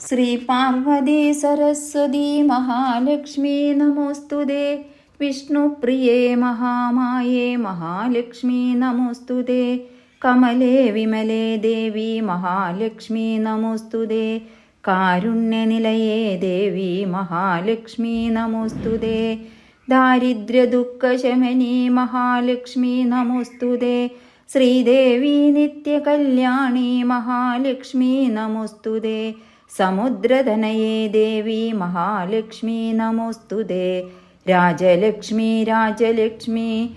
ശ്രീ പാർവതി സരസ്വതി മഹാലക്ഷ്മി നമോസ്തുതേ. വിഷ്ണുപ്രിയേ മഹാമായേ മഹാലക്ഷ്മി നമോസ്തുതേ. കമലേ വിമലേ ദേവി മഹാലക്ഷ്മി നമോസ്തുതേ. കാരുണ്യനിലയേ ദേവി മഹാലക്ഷ്മി നമോസ്തുതേ. ദാരിദ്ര്യദുഃഖശമനീ മഹാലക്ഷ്മി നമോസ്തുതേ. ശ്രീദേവി നിത്യകല്യാണി മഹാലക്ഷ്മി നമോസ്തുതേ. സമുദ്രതനയേ ദേവി മഹാലക്ഷ്മി നമോസ്തുതേ. രാജലക്ഷ്മി രാജലക്ഷ്മി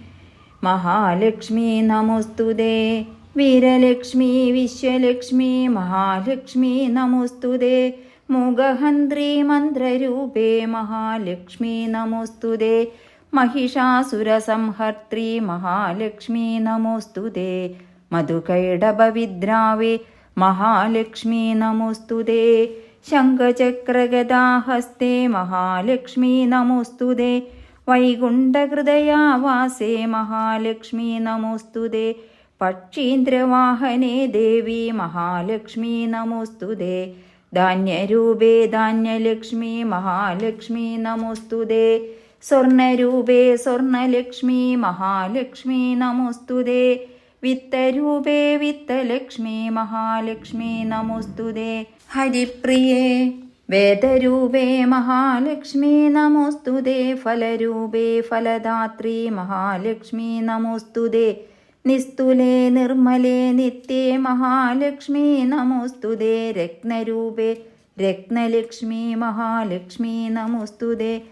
മഹാലക്ഷ്മി നമോസ്തുതേ. വീരലക്ഷ്മി വിശ്വലക്ഷ്മി മഹാലക്ഷ്മി നമോസ്തുതേ. മൂകഹന്ത്രി മന്ത്രരൂപേ മഹാലക്ഷ്മി നമോസ്തുതേ. महिषासुरसंहर्त्री महालक्ष्मी नमोस्तुते. मधुकैडभविद्रावे महालक्ष्मी नमोस्तुते. शङ्खचक्रगदाहस्ते महालक्ष्मी नमोस्तुते. वैकुण्ठहृदयावासे महालक्ष्मी नमोस्तुते. पक्षीन्द्रवाहने देवी महालक्ष्मी नमोस्तुते. धान्यरूपे धान्यलक्ष्मी महालक्ष्मी नमोस्तुते. സ്വർണരൂപേ സ്വർണലക്ഷ്മി മഹാലക്ഷ്മി നമോസ്തുതേ. വിത്തരൂപേ വിത്തലക്ഷ്മി മഹാലക്ഷ്മി നമോസ്തുതേ. ഹരിപ്രിയേ വേദരൂപേ മഹാലക്ഷ്മി നമോസ്തുതേ. ഫലരൂപേ ഫലദാത്രി മഹാലക്ഷ്മി നമോസ്തുതേ. നിസ്തുലേ നിർമ്മലേ നിത്യേ മഹാലക്ഷ്മി നമോസ്തുതേ. രത്നരൂപേ രത്നലക്ഷ്മി മഹാലക്ഷ്മി നമോസ്തുതേ.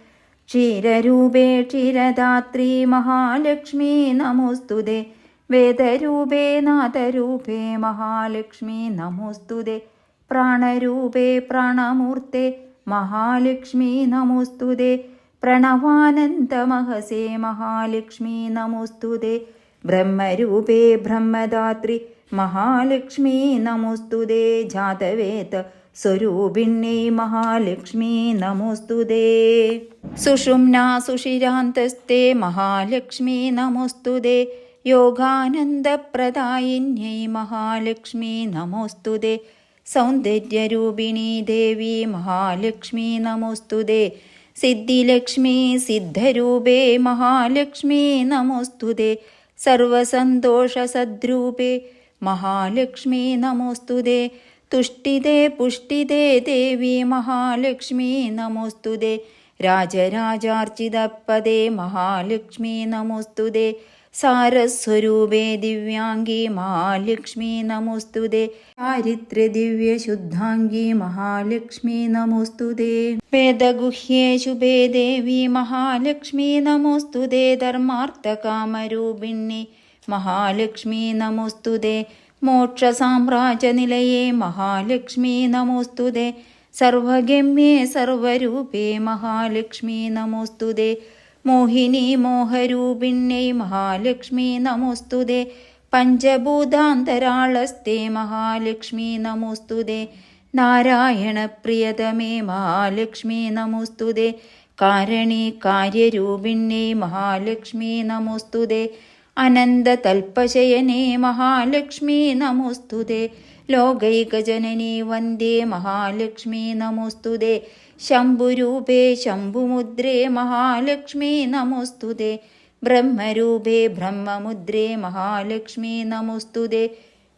ക്ഷീരരൂപേ ക്ഷീരദാത്രി മഹാലക്ഷ്മി നമോസ്തുതേ. വേദരൂപേ നാദരൂപേ മഹാലക്ഷ്മി നമോസ്തുതേ. പ്രാണരൂപേ പ്രാണമൂർത്തേ മഹാലക്ഷ്മി നമോസ്തുതേ. പ്രണവാനന്ദമഹസേ മഹാലക്ഷ്മി നമോസ്തുതേ. ബ്രഹ്മരൂപേ ബ്രഹ്മദാത്രി മഹാലക്ഷ്മി നമോസ്തുതേ. ജാതവേദ സ്വരൂപിണ്യൈ മഹാലക്ഷ്മി നമോസ്തുതേ. സുഷുമ്നാ സുഷിരാന്തസ്തേ മഹാലക്ഷ്മി നമോസ്തുതേ. യോഗാനന്ദപ്രദായിന്യൈ മഹാലക്ഷ്മി നമോസ്തുതേ. സൗന്ദര്യരൂപിണീ ദേവി മഹാലക്ഷ്മി നമോസ്തുതേ. സിദ്ധിലക്ഷ്മി സിദ്ധരൂപേ മഹാലക്ഷ്മി നമോസ്തുതേ. സർവസന്തോഷസദ്രൂപേ മഹാലക്ഷ്മി നമോസ്തുതേ. തുഷ്ടിതേ പുഷ്ടിതേ ദേവി മഹാലക്ഷ്മി നമോസ്തുതേ. രാജരാജാർച്ചിതപദേ മഹാലക്ഷ്മി നമോസ്തുതേ. സാരസ്വരൂപേ ദിവ്യാംഗി മഹാലക്ഷ്മി നമോസ്തുതേ. ചാരിത്രദിവ്യശുദ്ധാംഗി മഹാലക്ഷ്മി നമോസ്തുതേ. വേദഗുഹ്യേ ശുഭേ ദേവി മഹാലക്ഷ്മി നമോസ്തുതേ. ധർമാർത്ഥകാമരൂപിണി മഹാലക്ഷ്മി നമോസ്തുതേ. മോക്ഷസാമ്രാജ്യനിലയേ മഹാലക്ഷ്മി നമോസ്തുതേ. സർവഗമ്യേ സർവരൂപേ മഹാലക്ഷ്മി നമോസ്തുതേ. മോഹിനി മോഹരൂപിണ്യൈ മഹാലക്ഷ്മി നമോസ്തുതേ. പഞ്ചഭൂതാന്തരാളസ്തേ മഹാലക്ഷ്മി നമോസ്തുതേ. നാരായണപ്രിയതമേ മഹാലക്ഷ്മി നമോസ്തുതേ. കാരണി കാര്യരൂപിണ്യൈ മഹാലക്ഷ്മി നമോസ്തുതേ. അനന്തതൽപശയനേ മഹാലക്ഷ്മി നമോസ്തുതേ. ലോകൈകജനനീ വന്ദേ മഹാലക്ഷ്മി നമോസ്തുതേ. ശംഭുരൂപേ ശംഭുമുദ്രേ മഹാലക്ഷ്മി നമോസ്തുതേ. ബ്രഹ്മരൂപേ ബ്രഹ്മമുദ്രേ മഹാലക്ഷ്മി നമോസ്തുതേ.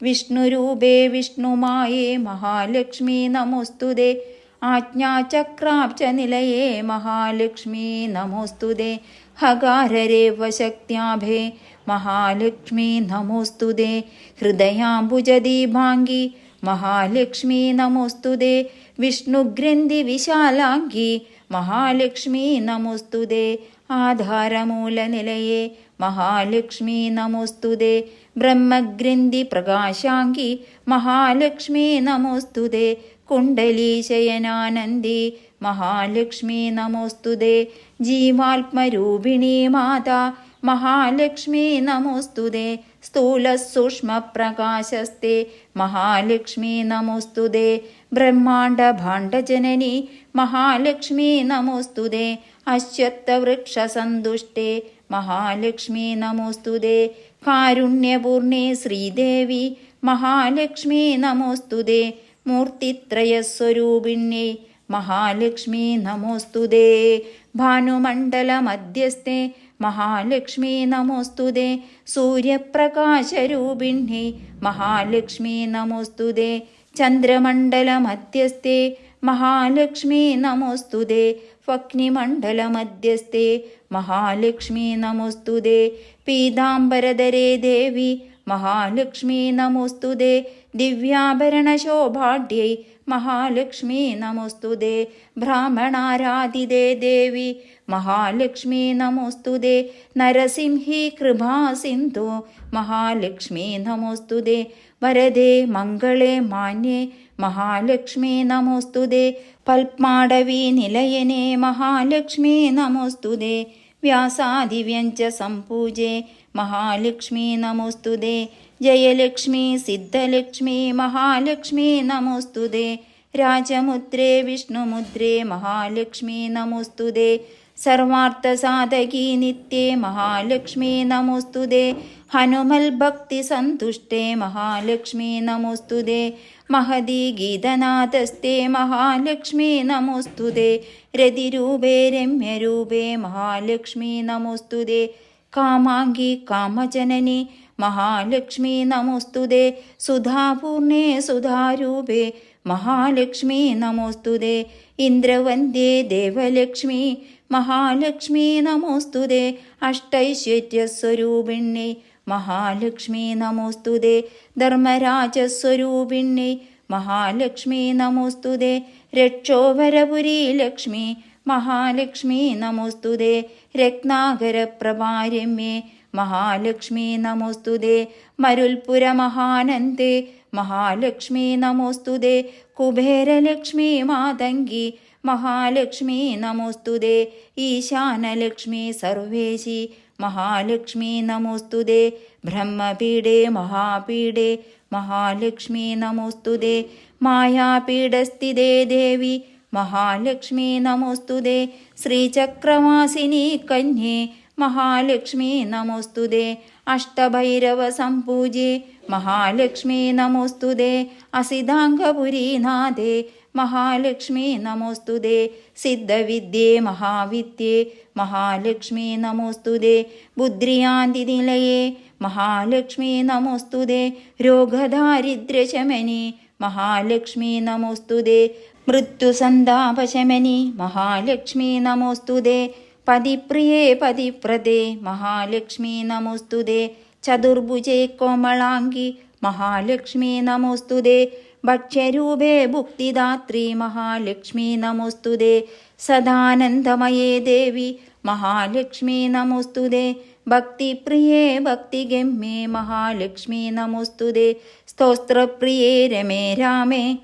വിഷ്ണുരൂപേ വിഷ്ണുമായേ മഹാലക്ഷ്മി നമോസ്തുതേ. ആജ്ഞാചക്രാബ്ജനിലയേ മഹാലക്ഷ്മി നമോസ്തുതേ. ഹകാരരേവ ശക്ത്യാഭേ മഹാലക്ഷ്മി നമോസ്തുതേ. ഹൃദയാംബുജദീപാംഗി മഹാലക്ഷ്മി നമോസ്തുതേ. വിഷ്ണുഗ്രന്ഥി വിശാലാംഗി മഹാലക്ഷ്മി നമോസ്തുതേ. ആധാരമൂലനിലയേ മഹാലക്ഷ്മി നമോസ്തുതേ. ബ്രഹ്മഗ്രന്ഥി പ്രകാശാംഗി മഹാലക്ഷ്മി നമോസ്തുതേ. കുണ്ഡലീശയനാനന്ദി മഹാലക്ഷ്മി നമോസ്തുതേ. ജീവാത്മരൂപിണീ മാതാ മഹാലക്ഷ്മി നമോസ്തുതേ. സ്ഥൂലസൂക്ഷ്മപ്രകാശസ്തേ മഹാലക്ഷ്മി നമോസ്തുതേ. ബ്രഹ്മാണ്ഡഭാണ്ഡജനനി മഹാലക്ഷ്മി നമോസ്തുതേ. അശ്വത്ഥവൃക്ഷസന്തുഷ്ടേ മഹാലക്ഷ്മി നമോസ്തുതേ. കാരുണ്യപൂർണേ ശ്രീദേവി മഹാലക്ഷ്മി നമോസ്തുതേ. മൂർത്തിത്രയസ്വരൂപിണ്യൈ മഹാലക്ഷ്മീ നമോസ്തുതേ. ഭാനുമണ്ഡലമധ്യസ്ഥേ മഹാലക്ഷ്മീ നമോസ്തുതേ. സൂര്യപ്രകാശരൂപിണ്യൈ മഹാലക്ഷ്മീ നമോസ്തുതേ. ചന്ദ്രമണ്ഡലമധ്യസ്ഥേ മഹാലക്ഷ്മീ നമോസ്തുതേ. ഫഗ്നിമണ്ഡലമധ്യസ്ഥേ മഹാലക്ഷ്മീ നമോസ്തുതേ. പീതാംബരധരേ ദേവി മഹാലക്ഷ്മീ നമോസ്തുതേ. ദിവ്യാഭരണശോഭാഢ്യൈ മഹാലക്ഷ്മീ നമോസ്തുതേ. ബ്രാഹ്മണാരാധിതേ ദേവി മഹാലക്ഷ്മീ നമോസ്തുതേ. നരസിംഹി കൃപാസിന്ധു മഹാലക്ഷ്മീ നമോസ്തുതേ. വരദേ മംഗളേ മാന്യേ മഹാലക്ഷ്മീ നമോസ്തുതേ. പത്മാടവീ നിലയനേ മഹാലക്ഷ്മീ നമോസ്തുതേ. വ്യാസാദിവ്യഞ്ജ സംപൂജേ മഹാലക്ഷ്മീ നമോസ്തുതേ. ജയലക്ഷ്മീ സിദ്ധലക്ഷ്മീ മഹാലക്ഷ്മീ നമോസ്തുതേ. രാജമുദ്രേ വിഷ്ണുമുദ്രേ മഹാലക്ഷ്മീ നമോസ്തുതേ. സർവാർത്ഥസാധകീ നിത്യേ മഹാലക്ഷ്മീ നമോസ്തുതേ. ഹനുമൽ ഭക്തി സന്തുഷ്ടേ മഹാലക്ഷ്മീ നമോസ്തുതേ. മഹതി ഗീതനാഥസ്തേ മഹാലക്ഷ്മീ നമോസ്തുതേ. രതിരൂപേ രമ്യരൂപേ മഹാലക്ഷ്മീ നമോസ്തുതേ. കാമാംഗി കാമജനനി മഹാലക്ഷ്മീ നമോസ്തുതേ. സുധാപൂർണേ സുധാരൂപേ മഹാലക്ഷ്മീ നമോസ്തുതേ. ഇന്ദ്രവന്ദ്യേ ദേവലക്ഷ്മീ മഹാലക്ഷ്മീ നമോസ്തുതേ. അഷ്ടൈശ്വര്യസ്വരൂപിണ്യൈ മഹാലക്ഷ്മീ നമോസ്തുതേ. ധർമ്മരാജസ്വരൂപിണ്യൈ മഹാലക്ഷ്മീ നമോസ്തുതേ. രക്ഷോവരപുരീ ലക്ഷ്മി മഹാലക്ഷ്മീ നമോസ്തുതേ. രത്നാകരപ്രഭാരമ്യേ മഹാലക്ഷ്മീ നമോസ്തുതേ. മരുൽപുരമഹാനന്ദേ മഹാലക്ഷ്മീ നമോസ്തുതേ. കുബേരലക്ഷ്മീ മാതംഗി മഹാലക്ഷ്മീ നമോസ്തുതേ. ഈശാനലക്ഷ്മീ സർവേശി മഹാലക്ഷ്മീ നമോസ്തുതേ. ബ്രഹ്മപീഠേ മഹാപീഠേ മഹാലക്ഷ്മീ നമോസ്തുതേ. മായാപീഠസ്ഥിതേ ദേവി മഹാലക്ഷ്മീ നമോസ്തുതേ. ശ്രീചക്രവാസിനി കന്യേ മഹാലക്ഷ്മീ നമോസ്തുതേ. അഷ്ടഭൈരവ സംപൂജേ മഹാലക്ഷ്മീ നമോസ്തുതേ. അസിതാംഗപുരീനാഥേ മഹാലക്ഷ്മീ നമോസ്തുതേ. സിദ്ധവിദ്യേ മഹാവിദ്യേ മഹാലക്ഷ്മീ നമോസ്തുതേ. ബുദ്ധ്രിയാന്തിനിലയേ മഹാലക്ഷ്മീ നമോസ്തുതേ. രോഗദാരിദ്ര്യശമനി മഹാലക്ഷ്മീ നമോസ്തുതേ. മൃത്യുസന്താപശമനി മഹാലക്ഷ്മീ നമോസ്തുതേ. പതിപ്രിയേ പതിപ്രദേ മഹാലക്ഷ്മീ നമോസ്തുതേ. ചതുർഭുജേ കോമളാംഗി മഹാലക്ഷ്മീ നമോസ്തുതേ. ഭക്ഷ്യരൂപേ ഭുക്തിദാത്രി മഹാലക്ഷ്മീ നമോസ്തുതേ. സദാനന്ദമയേ ദേവി മഹാലക്ഷ്മീ നമോസ്തുതേ. ഭക്തിപ്രിയേ ഭക്തിഗമ്യേ മഹാലക്ഷ്മീ നമോസ്തുതേ. സ്തോത്രപ്രിയേ രമേ രാമേ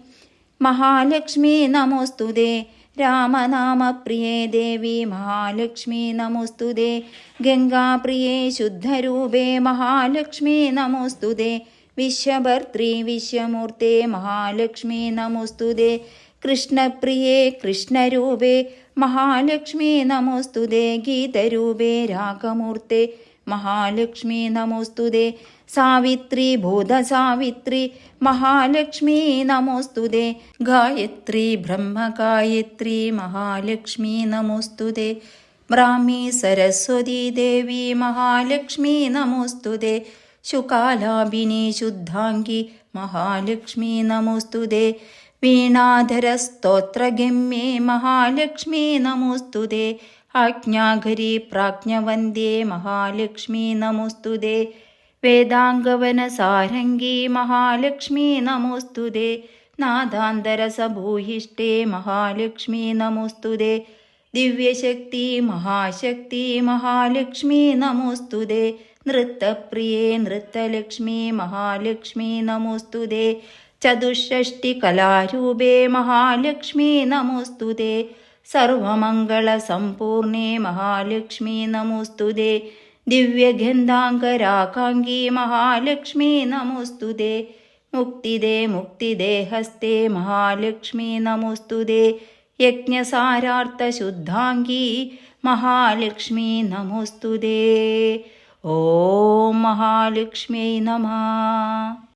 മഹാലക്ഷ്മീ നമോസ്തുതേ. രാമനാമപ്രിയേ ദേവി മഹാലക്ഷ്മീ നമോസ്തുതേ. ഗംഗാപ്രിയേ ശുദ്ധരൂപേ മഹാലക്ഷ്മീ നമോസ്തുതേ. വിശ്വഭർത്രേ വിശ്വമൂർത്തേ മഹാലക്ഷ്മീ നമോസ്തുതേ. കൃഷ്ണപ്രിയേ കൃഷ്ണരൂപേ മഹാലക്ഷ്മീ നമോസ്തുതേ. ഗീതരൂപേ രാഗമൂർത്തേ മഹാലക്ഷ്മീ നമോസ്തുതേ. സാവിത്രി ഭൂതസാവിത്രി മഹാലക്ഷ്മീ നമോസ്തുതേ. ഗായത്രി ബ്രഹ്മഗായത്രി മഹാലക്ഷ്മീ നമോസ്തുതേ. ബ്രാഹ്മി സരസ്വതീ ദേവി മഹാലക്ഷ്മീ നമോസ്തുതേ. ശുകാലാഭിനി ശുദ്ധാംഗി മഹാലക്ഷ്മീ നമോസ്തുതേ. വീണാധരസ്തോത്രഗമ്യേ മഹാലക്ഷ്മീ നമോസ്തുതേ. ആജ്ഞാകരി പ്രാജ്ഞവന്ദ്യേ മഹാലക്ഷ്മീ നമോസ്തുതേ. വേദാംഗവനസാരംഗീ മഹാലക്ഷ്മീ നമോസ്തുതേ. നാദാന്തരസഭൂയിഷ്ടേ മഹാലക്ഷ്മീ നമോസ്തുതേ. ദിവ്യശക്തി മഹാശക്തി മഹാലക്ഷ്മീ നമോസ്തുതേ. നൃത്തപ്രിയേ നൃത്തലക്ഷ്മി മഹാലക്ഷ്മീ നമോസ്തുതേ. ചതുഷ്ഷഷ്ടികലാരൂപേ മഹാലക്ഷ്മീ നമോസ്തുതേ. സർവമംഗളസമ്പൂർണേ മഹാലക്ഷ്മീ നമോസ്തുതേ. ദിവ്യഗന്ധാംഗരാകാംഗീ മഹാലക്ഷ്മീ നമോസ്തുതേ. മുക്തിദേ മുക്തിദേഹസ്തേ മഹാലക്ഷ്മീ നമോസ്തുതേ. യജ്ഞസാരാർത്ഥശുദ്ധാംഗീ മഹാലക്ഷ്മീ നമോസ്തുതേ. ഓം മഹാലക്ഷ്മ്യൈ നമഃ.